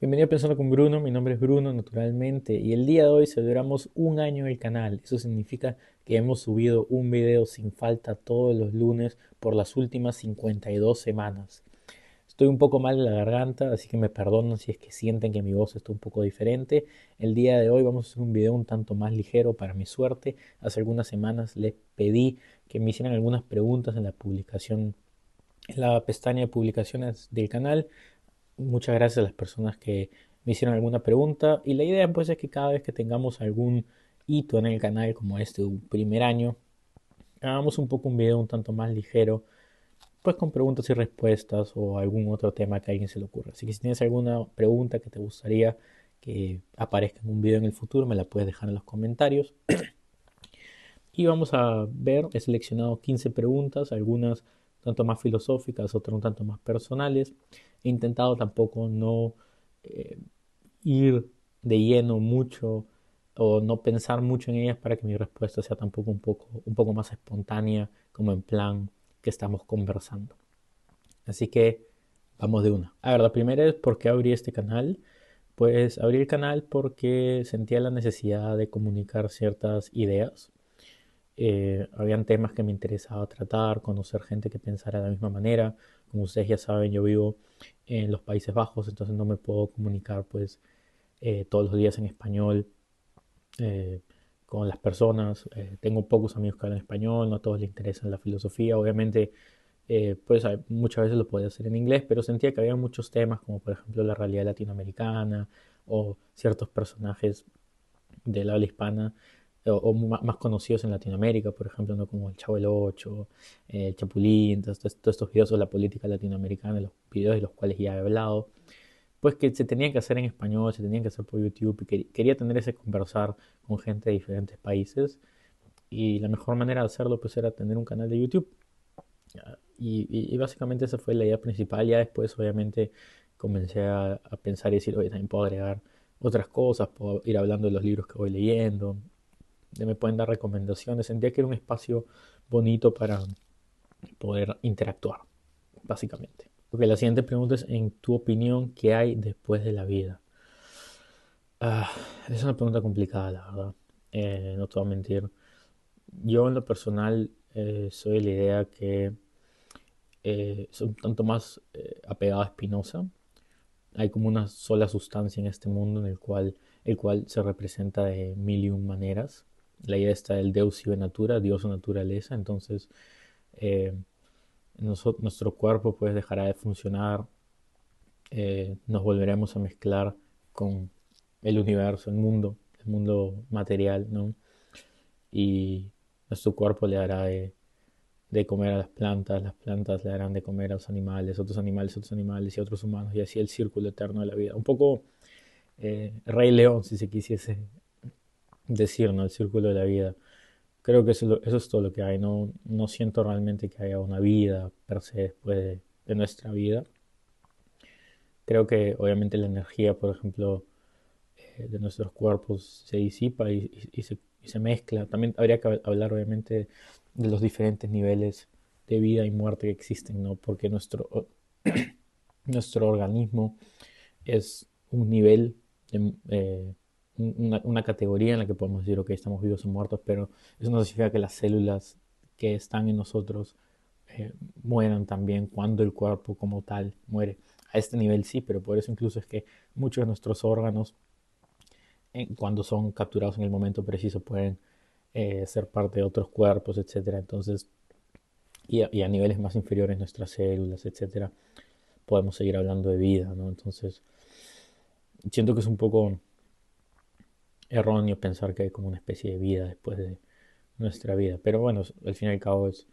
Bienvenido a Pensando con Bruno, mi nombre es Bruno naturalmente y el día de hoy celebramos un año del canal. Eso significa que hemos subido un video sin falta todos los lunes por las últimas 52 semanas. Estoy un poco mal de la garganta, así que me perdonan si es que sienten que mi voz está un poco diferente. El día de hoy vamos a hacer un video un tanto más ligero para mi suerte. Hace algunas semanas les pedí que me hicieran algunas preguntas en la publicación, en la pestaña de publicaciones del canal. Muchas gracias a las personas que me hicieron alguna pregunta y la idea pues es que cada vez que tengamos algún hito en el canal como este un primer año, hagamos un poco un video un tanto más ligero, pues con preguntas y respuestas o algún otro tema que a alguien se le ocurra. Así que si tienes alguna pregunta que te gustaría que aparezca en un video en el futuro, me la puedes dejar en los comentarios. Y vamos a ver, he seleccionado 15 preguntas, algunas tanto más filosóficas, otras un tanto más personales. He intentado tampoco no eh, ir de lleno mucho o no pensar mucho en ellas para que mi respuesta sea tampoco un poco más espontánea, como en plan que estamos conversando. Así que vamos de una. A ver, la primera es por qué abrí este canal. Pues abrí el canal porque sentía la necesidad de comunicar ciertas ideas. Habían temas que me interesaba tratar, conocer gente que pensara de la misma manera. Como ustedes ya saben, yo vivo en los Países Bajos, entonces no me puedo comunicar pues todos los días en español eh, con las personas. Tengo pocos amigos que hablan español, no a todos les interesa la filosofía. Obviamente, pues muchas veces lo podía hacer en inglés, pero sentía que había muchos temas, como por ejemplo la realidad latinoamericana o ciertos personajes del habla hispana o más conocidos en Latinoamérica, por ejemplo, ¿no? Como el Chavo del Ocho, el Chapulín, todos estos videos sobre la política latinoamericana, los videos de los cuales ya he hablado, pues que se tenían que hacer en español, se tenían que hacer por YouTube, y quería tener ese conversar con gente de diferentes países, y la mejor manera de hacerlo pues era tener un canal de YouTube. Y básicamente esa fue la idea principal. Ya después obviamente comencé a pensar y decir, oye, también puedo agregar otras cosas, puedo ir hablando de los libros que voy leyendo, me pueden dar recomendaciones. Sentía que era un espacio bonito para poder interactuar, básicamente. Ok, la siguiente pregunta es, en tu opinión, ¿qué hay después de la vida? Ah, es una pregunta complicada, la verdad. No te voy a mentir. Yo en lo personal soy de la idea que soy un tanto más apegado a Spinoza. Hay como una sola sustancia en este mundo en el cual se representa de mil y un maneras. La idea está del Deus sive natura, Dios o naturaleza. Entonces, eh, nuestro cuerpo pues dejará de funcionar, nos volveremos a mezclar con el universo, el mundo material, ¿no? Y nuestro cuerpo le hará de comer a las plantas le darán de comer a los animales, otros animales y otros humanos, y así el círculo eterno de la vida. Un poco Rey León, si se quisiese decir, ¿no? El círculo de la vida. Creo que eso es todo lo que hay. No siento realmente que haya una vida per se después de nuestra vida. Creo que obviamente la energía, por ejemplo, de nuestros cuerpos se disipa y se mezcla. También habría que hablar obviamente de los diferentes niveles de vida y muerte que existen, ¿no? Porque nuestro organismo es un nivel, una categoría en la que podemos decir, ok, estamos vivos o muertos, pero eso no significa que las células que están en nosotros mueran también cuando el cuerpo como tal muere. A este nivel sí, pero por eso incluso es que muchos de nuestros órganos, cuando son capturados en el momento preciso, pueden ser parte de otros cuerpos, etcétera. Entonces, y a niveles más inferiores, nuestras células, etcétera, podemos seguir hablando de vida, ¿no? Entonces, siento que es un poco erróneo pensar que hay como una especie de vida después de nuestra vida. Pero bueno, al fin y al cabo es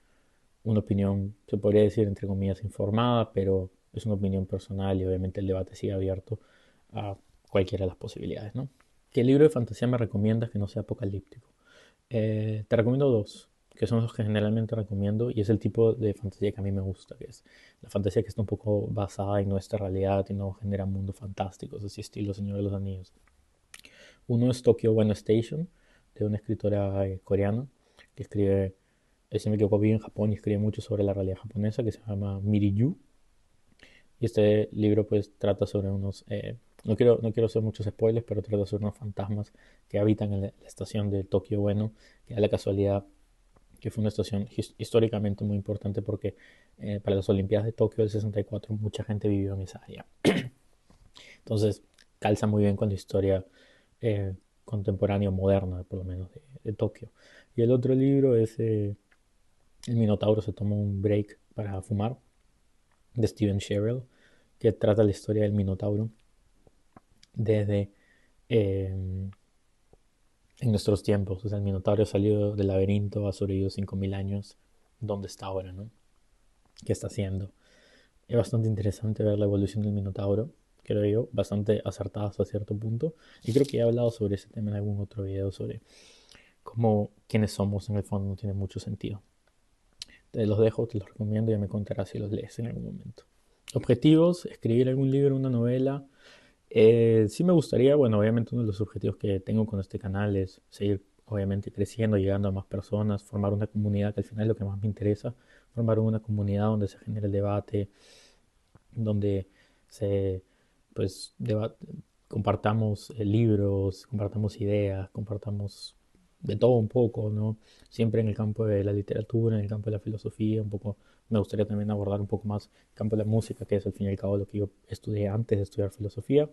una opinión, se podría decir entre comillas, informada, pero es una opinión personal y obviamente el debate sigue abierto a cualquiera de las posibilidades, ¿no? ¿Qué libro de fantasía me recomiendas que no sea apocalíptico? Te recomiendo dos, que son los que generalmente recomiendo y es el tipo de fantasía que a mí me gusta, que es la fantasía que está un poco basada en nuestra realidad y no genera mundos fantásticos, así estilo Señor de los Anillos. Uno es Tokyo One Station, de una escritora coreana que escribe, si me equivoco, vive en Japón y escribe mucho sobre la realidad japonesa, que se llama Miri Yu. Y este libro pues trata sobre unos No quiero hacer muchos spoilers, pero trata sobre unos fantasmas que habitan en la estación de Tokio Bueno, que da la casualidad que fue una estación históricamente muy importante porque para las Olimpiadas de Tokio del 64 mucha gente vivió en esa área. Entonces calza muy bien con la historia eh, contemporánea o moderna, por lo menos, de Tokio. Y el otro libro es El Minotauro se toma un break para fumar, de Steven Sherrill, que trata la historia del Minotauro desde en nuestros tiempos. O sea, el Minotauro ha salido del laberinto, ha sobrevivido 5.000 años. ¿Dónde está ahora, no? ¿Qué está haciendo? Es bastante interesante ver la evolución del Minotauro, creo yo, bastante acertada hasta cierto punto. Y creo que ya he hablado sobre ese tema en algún otro video, sobre cómo quiénes somos en el fondo no tiene mucho sentido. Te los dejo, te los recomiendo y ya me contarás si los lees en algún momento. Objetivos, escribir algún libro, una novela. Sí me gustaría, bueno, obviamente uno de los objetivos que tengo con este canal es seguir, obviamente, creciendo, llegando a más personas, formar una comunidad, que al final es lo que más me interesa, formar una comunidad donde se genere el debate, donde se, pues, compartamos libros, compartamos ideas, compartamos de todo un poco, ¿no? Siempre en el campo de la literatura, en el campo de la filosofía, un poco, me gustaría también abordar un poco más el campo de la música, que es al fin y al cabo lo que yo estudié antes de estudiar filosofía.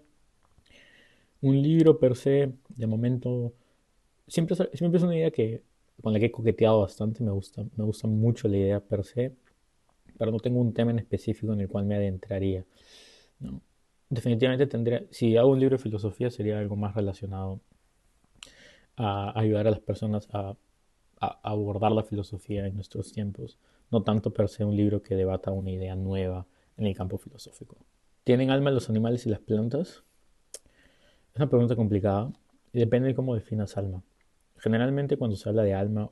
Un libro per se, de momento, siempre es una idea con la que he coqueteado bastante, me gusta mucho la idea per se, pero no tengo un tema en específico en el cual me adentraría, ¿no? Definitivamente si hago un libro de filosofía sería algo más relacionado a ayudar a las personas a abordar la filosofía en nuestros tiempos, no tanto per se un libro que debata una idea nueva en el campo filosófico. ¿Tienen alma los animales y las plantas? Es una pregunta complicada y depende de cómo definas alma. Generalmente cuando se habla de alma,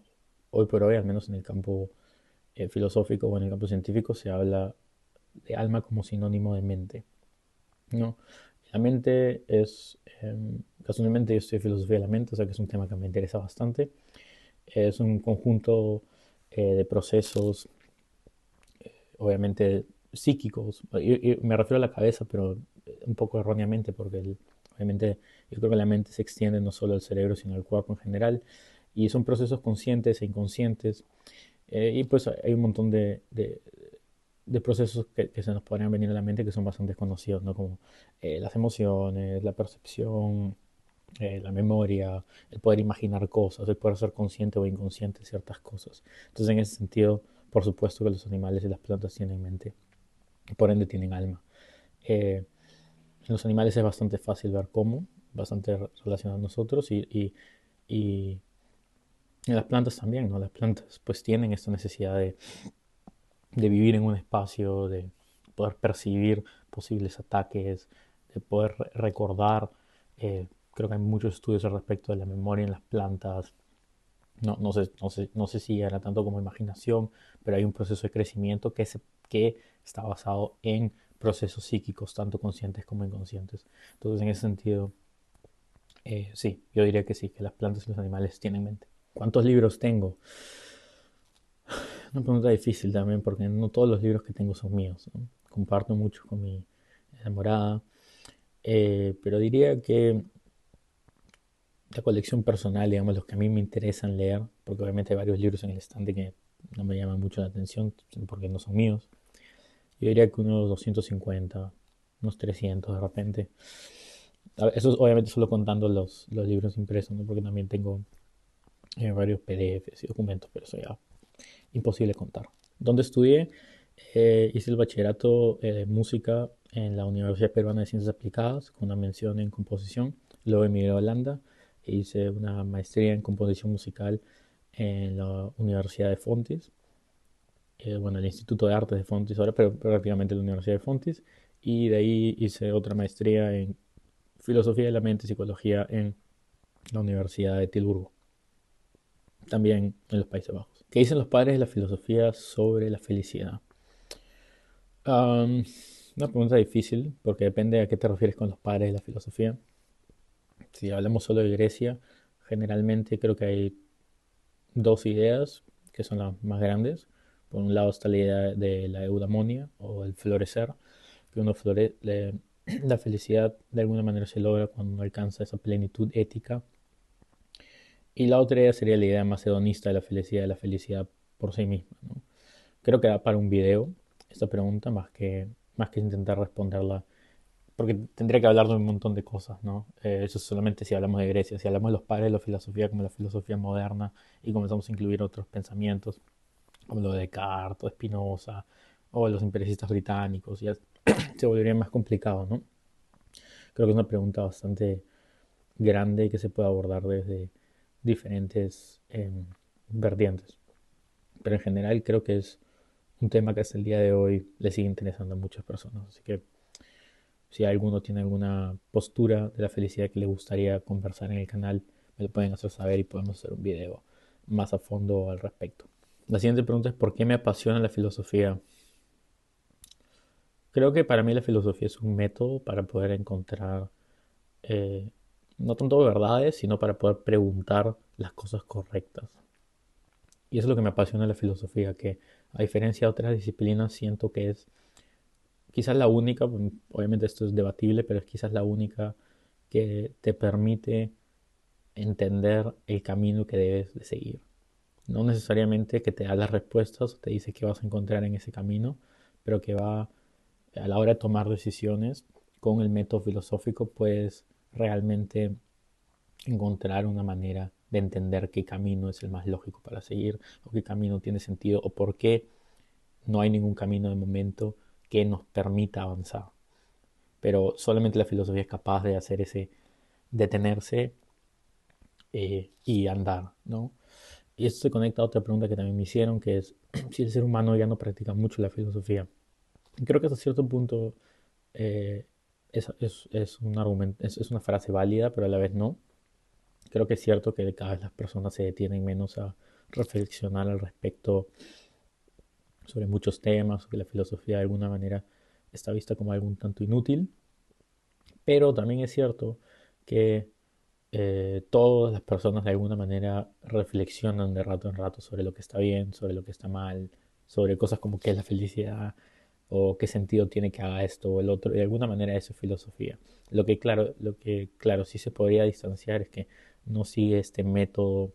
hoy por hoy, al menos en el campo filosófico o en el campo científico, se habla de alma como sinónimo de mente, ¿no? La mente casualmente yo estudio filosofía de la mente, o sea que es un tema que me interesa bastante. Es un conjunto de procesos, obviamente psíquicos. Y me refiero a la cabeza, pero un poco erróneamente, porque obviamente yo creo que la mente se extiende no solo al cerebro, sino al cuerpo en general. Y son procesos conscientes e inconscientes. Y pues hay un montón de procesos que se nos podrían venir a la mente que son bastante conocidos, ¿no? Como las emociones, la percepción, la memoria, el poder imaginar cosas, el poder ser consciente o inconsciente de ciertas cosas. Entonces, en ese sentido, por supuesto que los animales y las plantas tienen mente, y por ende tienen alma. Eh, en los animales es bastante fácil ver cómo, bastante relacionado a nosotros y en las plantas también, ¿no? Las plantas pues tienen esta necesidad de vivir en un espacio, de poder percibir posibles ataques, de poder recordar. Creo que hay muchos estudios al respecto de la memoria en las plantas. No sé si era tanto como imaginación, pero hay un proceso de crecimiento que está basado en procesos psíquicos, tanto conscientes como inconscientes. Entonces, en ese sentido, sí, yo diría que sí, que las plantas y los animales tienen mente. ¿Cuántos libros tengo? Una pregunta difícil también porque no todos los libros que tengo son míos, ¿no? Comparto mucho con mi enamorada, pero diría que la colección personal, digamos, los que a mí me interesan leer, porque obviamente hay varios libros en el estante que no me llaman mucho la atención porque no son míos. Yo diría que unos 250, unos 300 de repente. Eso es obviamente solo contando los libros impresos, ¿no? Porque también tengo varios PDFs y documentos, pero eso ya imposible contar. ¿Dónde estudié? Hice el bachillerato de música en la Universidad Peruana de Ciencias Aplicadas con una mención en composición. Luego emigré a Holanda e hice una maestría en composición musical en la Universidad de Fontis. Bueno, el Instituto de Artes de Fontis ahora, pero prácticamente la Universidad de Fontis. Y de ahí hice otra maestría en Filosofía de la Mente y Psicología en la Universidad de Tilburgo, también en los Países Bajos. ¿Qué dicen los padres de la filosofía sobre la felicidad? Am, una pregunta difícil, porque depende a qué te refieres con los padres de la filosofía. Si hablamos solo de Grecia, generalmente creo que hay dos ideas que son las más grandes. Por un lado está la idea de la eudaimonia o el florecer, que uno la felicidad de alguna manera se logra cuando uno alcanza esa plenitud ética. Y la otra idea sería la idea más hedonista de la felicidad por sí misma, ¿no? Creo que da para un video esta pregunta más que intentar responderla, porque tendría que hablar de un montón de cosas, ¿no? Eso solamente si hablamos de Grecia, si hablamos de los padres de la filosofía como la filosofía moderna y comenzamos a incluir otros pensamientos, como lo de Descartes, o Spinoza, o los imperialistas británicos, ya se volvería más complicado, ¿no? Creo que es una pregunta bastante grande y que se puede abordar desde diferentes vertientes. Pero en general creo que es un tema que hasta el día de hoy le sigue interesando a muchas personas. Así que si alguno tiene alguna postura de la felicidad que le gustaría conversar en el canal, me lo pueden hacer saber y podemos hacer un video más a fondo al respecto. La siguiente pregunta es ¿por qué me apasiona la filosofía? Creo que para mí la filosofía es un método para poder encontrar eh, no tanto verdades, sino para poder preguntar las cosas correctas. Y eso es lo que me apasiona de la filosofía, que a diferencia de otras disciplinas siento que es quizás la única, obviamente esto es debatible, pero es quizás la única que te permite entender el camino que debes de seguir. No necesariamente que te da las respuestas o te dice qué vas a encontrar en ese camino, pero que va a la hora de tomar decisiones con el método filosófico puedes realmente encontrar una manera de entender qué camino es el más lógico para seguir o qué camino tiene sentido o por qué no hay ningún camino de momento que nos permita avanzar. Pero solamente la filosofía es capaz de hacer ese detenerse y andar, ¿no? Y esto se conecta a otra pregunta que también me hicieron, que es si el ser humano ya no practica mucho la filosofía. Y creo que hasta cierto punto eh, es un argumento, es una frase válida, pero a la vez no. Creo que es cierto que cada vez las personas se detienen menos a reflexionar al respecto sobre muchos temas, que la filosofía de alguna manera está vista como algo un tanto inútil, pero también es cierto que todas las personas de alguna manera reflexionan de rato en rato sobre lo que está bien, sobre lo que está mal, sobre cosas como qué es la felicidad o qué sentido tiene que haga esto o el otro. Y de alguna manera eso es filosofía. Lo que claro sí se podría distanciar es que no sigue este método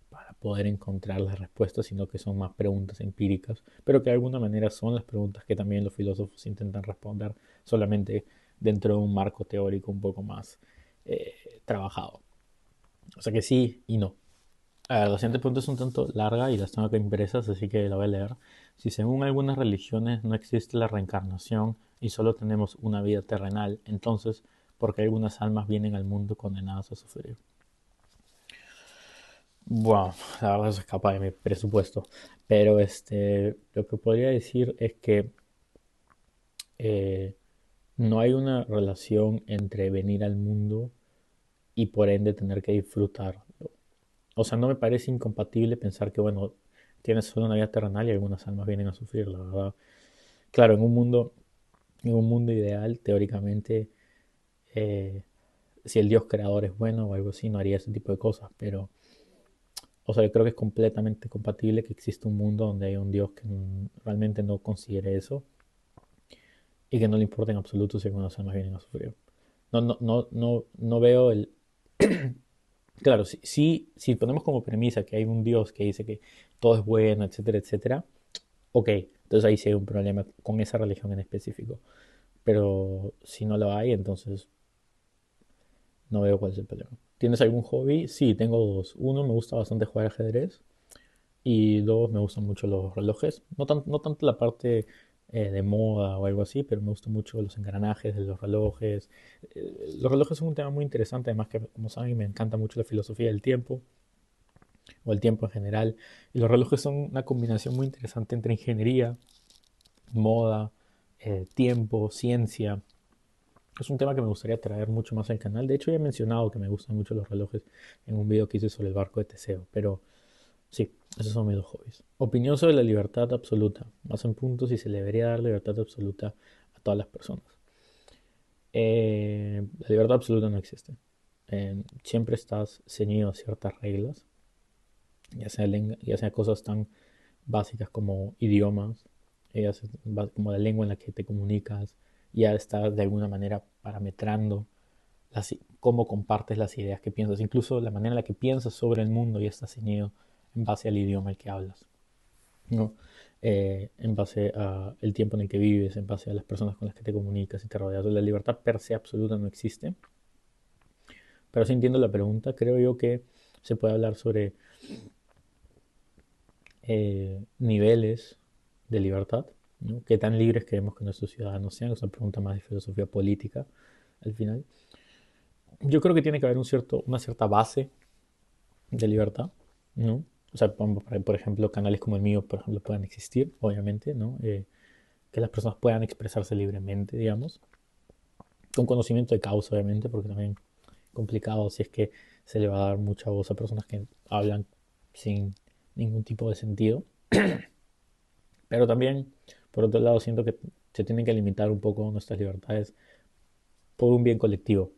para poder encontrar las respuestas, sino que son más preguntas empíricas, pero que de alguna manera son las preguntas que también los filósofos intentan responder solamente dentro de un marco teórico un poco más trabajado. O sea que sí y no. A ver, la siguiente pregunta es un tanto larga y las tengo que impresas, así que la voy a leer. Si según algunas religiones no existe la reencarnación y solo tenemos una vida terrenal, entonces, ¿por qué algunas almas vienen al mundo condenadas a sufrir? Bueno, la verdad se escapa de mi presupuesto. Pero lo que podría decir es que eh, no hay una relación entre venir al mundo y por ende tener que disfrutarlo. O sea, no me parece incompatible pensar que, bueno, tienes solo una vida terrenal y algunas almas vienen a sufrir, la verdad. Claro, en un mundo ideal, teóricamente, eh, si el Dios creador es bueno o algo así, no haría ese tipo de cosas, pero o sea, yo creo que es completamente compatible que exista un mundo donde hay un Dios que realmente no considere eso y que no le importa en absoluto si algunas almas vienen a sufrir. No veo el... Claro, si ponemos como premisa que hay un Dios que dice que todo es bueno, etcétera, etcétera, ok, entonces ahí sí hay un problema con esa religión en específico. Pero si no lo hay, entonces no veo cuál es el problema. ¿Tienes algún hobby? Sí, tengo dos. Uno, me gusta bastante jugar ajedrez. Y dos, me gustan mucho los relojes. No tanto la parte de moda o algo así, pero me gustan mucho los engranajes de los relojes. Los relojes son un tema muy interesante, además que, como saben, me encanta mucho la filosofía del tiempo, o el tiempo en general. Y los relojes son una combinación muy interesante entre ingeniería, moda, tiempo, ciencia. Es un tema que me gustaría traer mucho más al canal. De hecho, ya he mencionado que me gustan mucho los relojes en un video que hice sobre el barco de Teseo, pero sí, esos son mis dos hobbies. Opinión sobre la libertad absoluta. Más en punto si se le debería dar libertad absoluta a todas las personas. La libertad absoluta no existe. Siempre estás ceñido a ciertas reglas, ya sea cosas tan básicas como idiomas, como la lengua en la que te comunicas, ya está de alguna manera parametrando cómo compartes las ideas que piensas. Incluso la manera en la que piensas sobre el mundo ya está ceñido en base al idioma el que hablas, ¿no? En base al tiempo en el que vives, en base a las personas con las que te comunicas y te rodeas. La libertad per se absoluta no existe. Pero sí entiendo la pregunta. Creo yo que se puede hablar sobre niveles de libertad, ¿no? ¿Qué tan libres queremos que nuestros ciudadanos sean? Es una pregunta más de filosofía política al final. Yo creo que tiene que haber una cierta base de libertad, ¿no? O sea, por ejemplo, canales como el mío, por ejemplo, puedan existir, obviamente, ¿no? Que las personas puedan expresarse libremente, digamos, con conocimiento de causa, obviamente, porque también complicado si es que se le va a dar mucha voz a personas que hablan sin ningún tipo de sentido. Pero también, por otro lado, siento que se tienen que limitar un poco nuestras libertades por un bien colectivo,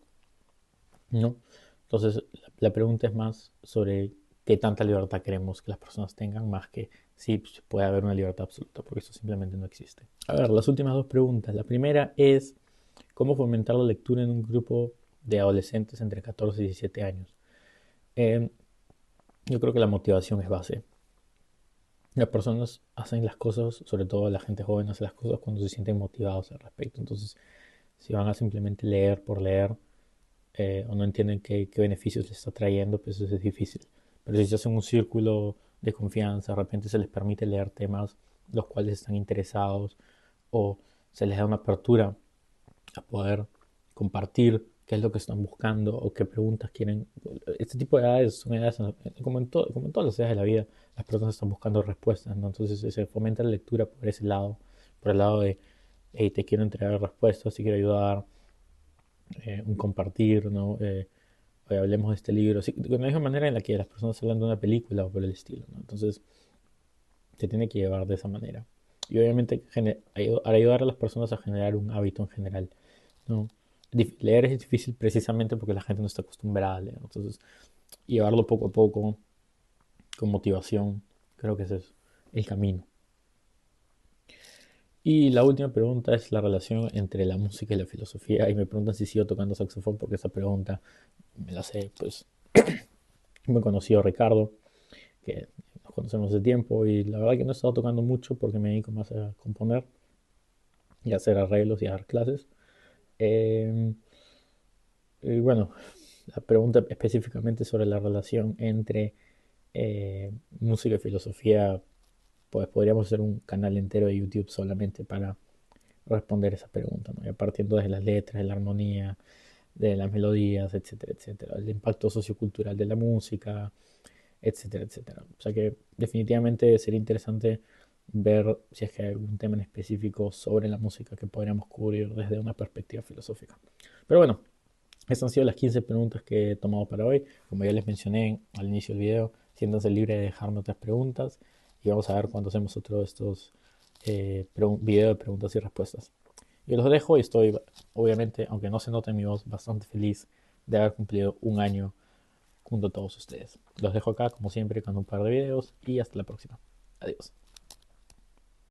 ¿no? Entonces, la pregunta es más sobre qué tanta libertad queremos que las personas tengan, más que si puede haber una libertad absoluta, porque eso simplemente no existe. A ver, las últimas dos preguntas. La primera es, ¿cómo fomentar la lectura en un grupo de adolescentes entre 14 y 17 años? Eh, yo creo que la motivación es base. Las personas hacen las cosas, sobre todo la gente joven hace las cosas cuando se sienten motivados al respecto. Entonces, si van a simplemente leer por leer o no entienden qué beneficios les está trayendo, pues eso es difícil. Pero si se hacen un círculo de confianza, de repente se les permite leer temas los cuales están interesados o se les da una apertura a poder compartir qué es lo que están buscando o qué preguntas quieren. Este tipo de edades son edades, como en todas las edades de la vida, las personas están buscando respuestas, ¿no? Entonces se fomenta la lectura por ese lado, por el lado de, hey, te quiero entregar respuestas, te quiero ayudar, un compartir, ¿no? Oye, hablemos de este libro, sí, de la misma manera en la que las personas hablan de una película o por el estilo, ¿no? Entonces se tiene que llevar de esa manera. Y obviamente ayudar a las personas a generar un hábito en general, ¿no? Leer es difícil precisamente porque la gente no está acostumbrada a leer. Entonces, llevarlo poco a poco, con motivación, creo que ese es el camino. Y la última pregunta es la relación entre la música y la filosofía. Y me preguntan si sigo tocando saxofón porque esa pregunta me la sé, pues, me conoció Ricardo, que nos conocemos de tiempo. Y la verdad que no he estado tocando mucho porque me dedico más a componer y a hacer arreglos y a dar clases. Eh, y bueno, la pregunta específicamente sobre la relación entre música y filosofía, pues podríamos hacer un canal entero de YouTube solamente para responder esa pregunta, ¿no? Ya partiendo de las letras, de la armonía, de las melodías, etcétera, etcétera, el impacto sociocultural de la música, etcétera, etcétera. O sea que definitivamente sería interesante ver si es que hay algún tema en específico sobre la música que podríamos cubrir desde una perspectiva filosófica. Pero bueno, estas han sido las 15 preguntas que he tomado para hoy. Como ya les mencioné al inicio del video, siéntanse libres de dejarme otras preguntas y vamos a ver cuando hacemos otro de estos videos de preguntas y respuestas. Yo los dejo y estoy, obviamente, aunque no se note en mi voz, bastante feliz de haber cumplido un año junto a todos ustedes. Los dejo acá, como siempre, con un par de videos y hasta la próxima. Adiós.